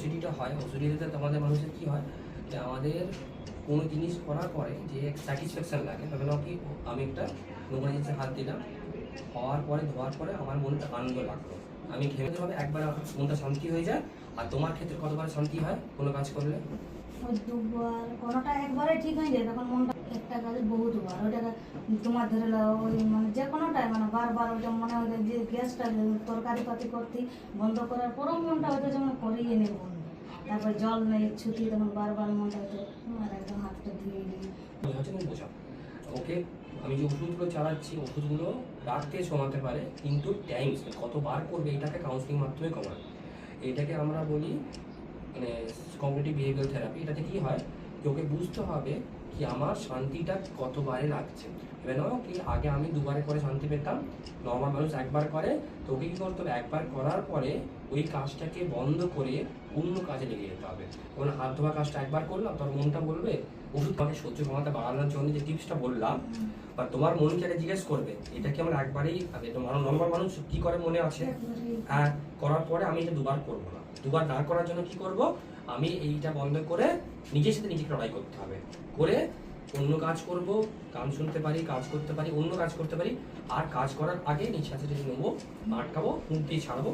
ওসিডিটা হয়, ওসিডিতে তোমাদের মানুষের কী হয় যে আমাদের কোনো জিনিস করার পরে যে স্যাটিসফ্যাকশান লাগে, তবে কি আমি একটা নোংরা জিনিসে হাত দিলাম, হওয়ার পরে ধোয়ার পরে আমার মনটা আনন্দ লাগলো, আমি ঘেমে হবে একবার মনটা শান্তি হয়ে যায়। আর তোমার ক্ষেত্রে কতবার শান্তি হয় কোনো কাজ করলে? দুবার, কোনোটা একবারে ঠিক হয়ে যায়, তখন মনটা একটা কাজে বহুতবার ওইটা তোমার ধরে নাও ওই মানে যে কোনোটাই মানে বারবার ওইটা মনে হয় যে গ্যাসটা তরকারি পাতি করতে বন্ধ করার পরেও মনটা হয়তো যেমন করেই এনে বন্ধ, তারপর জল নেই ছুটি, তখন বারবার মনটা হয়তো আর একদম হাতটা ধুয়ে দিই। বোঝা ওকে, আমি যে ওষুধগুলো চালাচ্ছি ওষুধগুলো রাখতে কমাতে পারে, কিন্তু টাইম কতবার করবে এটাকে কাউন্সিলিং মাধ্যমে কমায়। এটাকে আমরা বলি মানে কগনিটিভ বিহেভিয়ার থেরাপি। এটাতে কী হয় কি ওকে বুঝতে হবে কি আমার শান্তিটা কতবারে লাগছে। এবার নাও কি আগে আমি দুবারে করে শান্তি পেতাম, নর্মাল মানুষ একবার করে, তো ওকে কী করতে হবে একবার করার পরে ওই কাজটাকে বন্ধ করে অন্য কাজে লেগে যেতে হবে। যেমন হাত ধোয়া কাজটা একবার করলাম, তোর মনটা বলবে ওষুধ তোমাকে সহ্য ক্ষমতা বাড়ানোর জন্য যে টিপসটা বললাম, বা তোমার মনকে একটা জিজ্ঞেস করবে এটা কি আমরা একবারেই আগে তোমার নর্মাল মানুষ কী করে মনে আছে, হ্যাঁ করার পরে আমি এটা দুবার করবো না। দুবার না করার জন্য কি করব, আমি এইটা বন্ধ করে নিজের সাথে নিজেকে লড়াই করতে হবে, করে অন্য কাজ করব, গান শুনতে পারি, কাজ করতে পারি, অন্য কাজ করতে পারি। আর কাজ করার আগে নিঃশ্বাস নেবো, আটকাবো, মুখ দিয়ে ছাড়বো।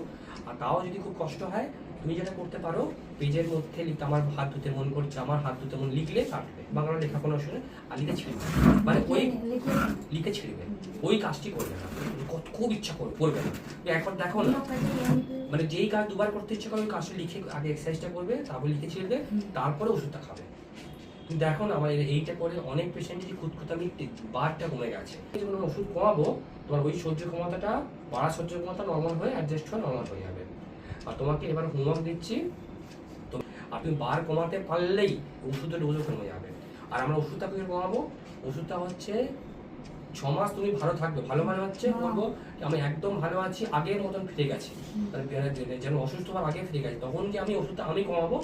আর তাও যদি খুব কষ্ট হয় তুমি যেটা করতে পারো, পেজের মধ্যে লিখতে আমার হাত ধুতে মন করছে, আমার হাত ধুতে মন লিখলে কাটবে, বাংলা লেখাপড়া শুনে আর লিখে ছিড়বে, মানে ওই লিখে ছিড়বে, ওই কাজটি করবে না। খুব ইচ্ছা করবে না, একবার দেখো না, মানে যেই কাজ দুবার করতে ইচ্ছা করে ওই কাজটা লিখে আগে এক্সারসাইজটা করবে, তারপর লিখে ছিড়বে, তারপরে ওষুধটা খাবে। তুমি দেখো না আমার এইটা করে অনেক পেশেন্টেরই খুঁতখুঁতামি বারটা কমে গেছে। যখন ওষুধ কমাবো তোমার ওই সহ্য ক্ষমতাটা বাড়া সহ্য ক্ষমতা নর্মাল হয়ে অ্যাডজাস্ট হয়ে নর্মাল হয়ে যাবে। আর তোমাকে এবার হোমওয়ার্ক দিচ্ছি, আর তুমি বার কমাতে পারলেই ওষুধের ডোজও কমে যাবে। আর আমরা ওষুধটা কি কমাবো, ওষুধটা হচ্ছে 6 মাস তুমি ভালো থাকবে। ভালো মানে হচ্ছে বলবো আমি একদম ভালো আছি, আগের মতন ফিরে গেছি, যেন অসুস্থ হওয়ার আগে ফিরে গেছি, তখন কি আমি ওষুধটা আমি কমাবো।